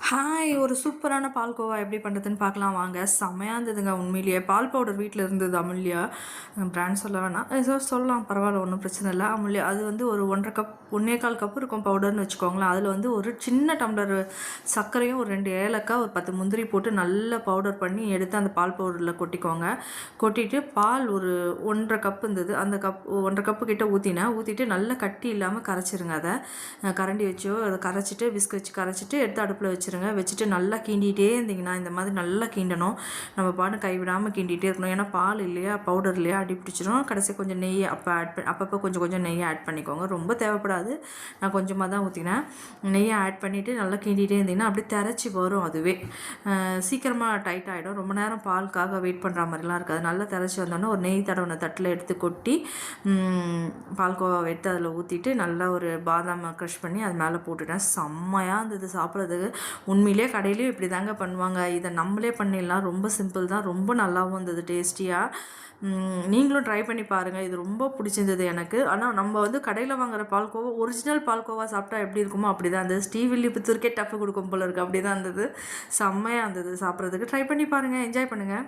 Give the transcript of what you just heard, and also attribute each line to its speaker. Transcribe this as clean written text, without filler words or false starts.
Speaker 1: Hi! ஒரு சூப்பரான பால்கோவா எப்படி பண்ணுறதுன்னு பார்க்கலாம் வாங்க. செம்மையா இருந்ததுங்க உண்மையிலேயே. பால் பவுடர் வீட்ல இருந்தது அமுல்யா. பிராண்ட் சொல்ல வேணாம். ஏதோ சொல்லலாம் பரவாயில்ல ஒண்ணும் பிரச்சனை இல்ல. அமுல்யா அது வந்து ஒரு 1 1/2 கப் 1 1/4 கப் இருக்கும் பவுடர்னு வச்சுக்கோங்களேன். அதில வந்து ஒரு சின்ன டம்ளர் சர்க்கரையும், ஒரு 2 ஏலக்காய், ஒரு 10 முந்திரி போட்டு நல்லா பவுடர் பண்ணி எடுத்து அந்த பால் பவுடர்ல கொட்டிக்கோங்க. கொட்டிட்டு பால் ஒரு 1 1/2 கப் இருந்தது. அந்த கப் 1 1/2 கப்பு கிட்ட ஊத்தினேன். ஊத்திட்டு நல்லா கட்டி இல்லாம கரைச்சிருங்க அத. கரண்டி வச்சோ அத கரைச்சிட்டு விஸ்க் வச்சு கரைச்சிட்டு எடுத்து அடுப்புல வச்சுருங்க. வச்சுட்டு நல்லா கிண்டிகிட்டே இருந்தீங்கன்னா, இந்த மாதிரி நல்லா கிண்டணும். நம்ம பாட்டுக்கு கைவிடாம கிண்டிகிட்டே இருக்கணும். ஏன்னா பால் இல்லையா, பவுடர் இல்லையா அடி பிடிச்சிரும். கடைசியா கொஞ்சம் நெய் அப்பப்போ கொஞ்சம் கொஞ்சம் நெய்யை ஆட் பண்ணிக்கோங்க. ரொம்ப தேவைப்படாது. நான் கொஞ்சமாக தான் ஊற்றினேன். நெய்யை ஆட் பண்ணிவிட்டு நல்லா கிண்டிகிட்டே இருந்தீங்கன்னா அப்படியே திரச்சி வரும் அதுவே. சீக்கிரமாக டைட் ஆகிடும். ரொம்ப நேரம் பாலுக்காக வெயிட் பண்ணுற மாதிரிலாம் இருக்காது. நல்லா திரச்சி வந்தோடனே ஒரு நெய் தடவின தட்டில் எடுத்து கொட்டி பால்கோவாவை எடுத்து அதில் ஊற்றிட்டு நல்லா ஒரு பாதாம் க்ரஷ் பண்ணி அது மேலே போட்டுட்டேன். செம்மையாக இருந்தது சாப்பிட்றதுக்கு. உண்மையிலேயே கடையிலேயும் இப்படி தாங்க பண்ணுவாங்க. இதை நம்மளே பண்ணிடலாம். ரொம்ப சிம்பிள் தான். ரொம்ப நல்லாவும் இருந்தது டேஸ்டியாக. நீங்களும் ட்ரை பண்ணி பாருங்கள். இது ரொம்ப பிடிச்சிருந்தது எனக்கு. ஆனால் நம்ம வந்து கடையில் வாங்குகிற பால்கோவா ஒரிஜினல் பால்கோவா சாப்பிட்டா எப்படி இருக்குமோ அப்படி தான் இருந்தது. ஸ்ரீவில்லிபுத்தூருக்கே டஃப் கொடுக்கும் போல இருக்குது. அப்படி தான் இருந்தது. செம்மையாக இருந்தது சாப்பிட்றதுக்கு. ட்ரை பண்ணி பாருங்கள். என்ஜாய் பண்ணுங்கள்.